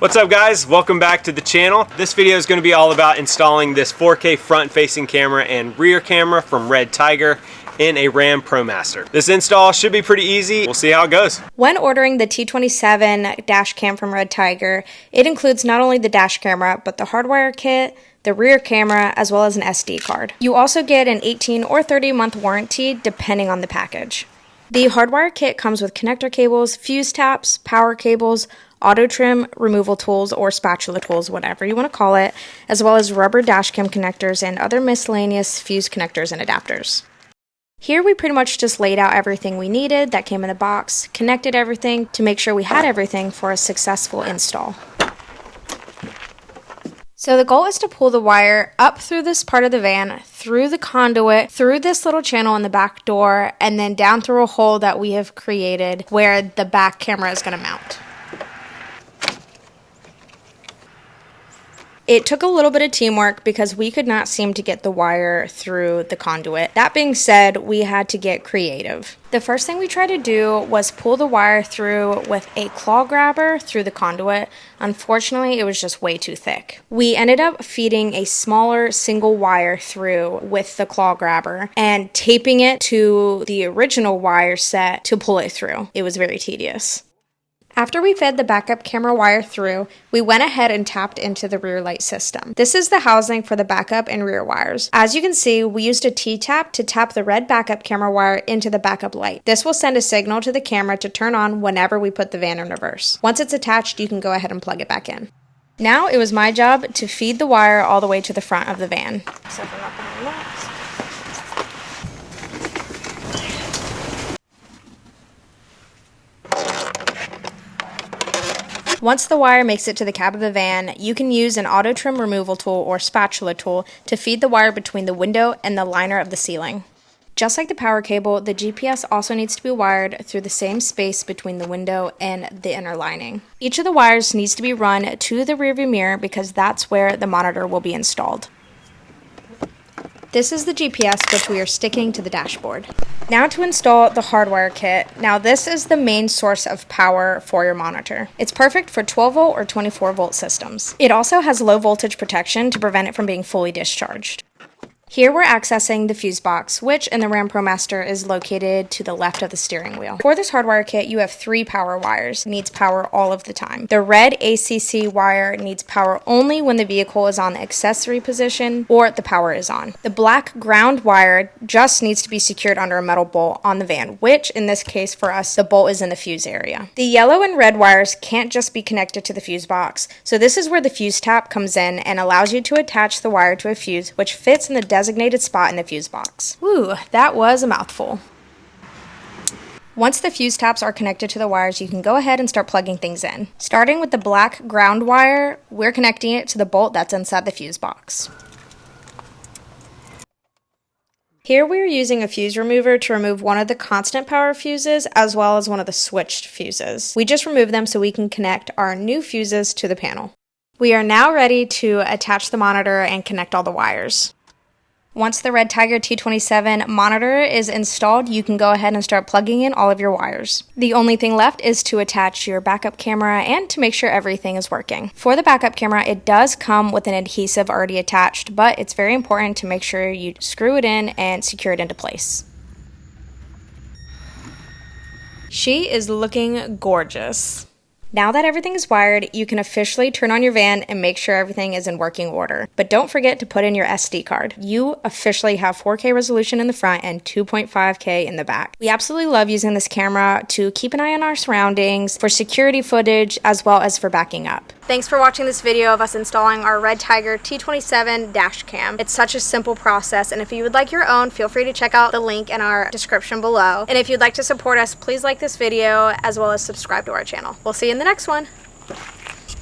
What's up guys, welcome back to the channel. This video is going to be all about installing this 4K front facing camera and rear camera from REDTIGER in a Ram ProMaster. This install should be pretty easy. We'll see how it goes. When ordering the T27 dash cam from REDTIGER, it includes not only the dash camera, but the hardwire kit, the rear camera, as well as an SD card. You also get an 18 or 30 month warranty depending on the package. The hardwire kit comes with connector cables, fuse taps, power cables, auto trim removal tools or spatula tools, whatever you want to call it, as well as rubber dash cam connectors and other miscellaneous fuse connectors and adapters. Here we pretty much just laid out everything we needed that came in the box, connected everything to make sure we had everything for a successful install. So the goal is to pull the wire up through this part of the van, through the conduit, through this little channel in the back door, and then down through a hole that we have created where the back camera is going to mount. It took a little bit of teamwork because we could not seem to get the wire through the conduit. That being said, we had to get creative. The first thing we tried to do was pull the wire through with a claw grabber through the conduit. Unfortunately, it was just way too thick. We ended up feeding a smaller single wire through with the claw grabber and taping it to the original wire set to pull it through. It was very tedious. After we fed the backup camera wire through, we went ahead and tapped into the rear light system. This is the housing for the backup and rear wires. As you can see, we used a T-tap to tap the red backup camera wire into the backup light. This will send a signal to the camera to turn on whenever we put the van in reverse. Once it's attached, you can go ahead and plug it back in. Now it was my job to feed the wire all the way to the front of the van. Once the wire makes it to the cab of the van, you can use an auto trim removal tool or spatula tool to feed the wire between the window and the liner of the ceiling. Just like the power cable, the GPS also needs to be wired through the same space between the window and the inner lining. Each of the wires needs to be run to the rearview mirror because that's where the monitor will be installed. This is the GPS, which we are sticking to the dashboard. Now to install the hardwire kit. Now this is the main source of power for your monitor. It's perfect for 12 volt or 24 volt systems. It also has low voltage protection to prevent it from being fully discharged. Here we're accessing the fuse box, which in the Ram ProMaster is located to the left of the steering wheel. For this hardwire kit, you have 3 power wires. It needs power all of the time. The red ACC wire needs power only when the vehicle is on the accessory position or the power is on. The black ground wire just needs to be secured under a metal bolt on the van, which in this case for us, the bolt is in the fuse area. The yellow and red wires can't just be connected to the fuse box, so this is where the fuse tap comes in and allows you to attach the wire to a fuse which fits in the designated spot in the fuse box. Woo, that was a mouthful. Once the fuse taps are connected to the wires, you can go ahead and start plugging things in. Starting with the black ground wire, we're connecting it to the bolt that's inside the fuse box. Here we are using a fuse remover to remove one of the constant power fuses as well as one of the switched fuses. We just remove them so we can connect our new fuses to the panel. We are now ready to attach the monitor and connect all the wires. Once the REDTIGER T27 monitor is installed, you can go ahead and start plugging in all of your wires. The only thing left is to attach your backup camera and to make sure everything is working. For the backup camera, it does come with an adhesive already attached, but it's very important to make sure you screw it in and secure it into place. She is looking gorgeous. Now that everything is wired, you can officially turn on your van and make sure everything is in working order. But don't forget to put in your SD card. You officially have 4K resolution in the front and 2.5K in the back. We absolutely love using this camera to keep an eye on our surroundings, for security footage, as well as for backing up. Thanks for watching this video of us installing our REDTIGER T27 dash cam. It's such a simple process, and if you would like your own, feel free to check out the link in our description below. And if you'd like to support us, please like this video as well as subscribe to our channel. We'll see you in the next one.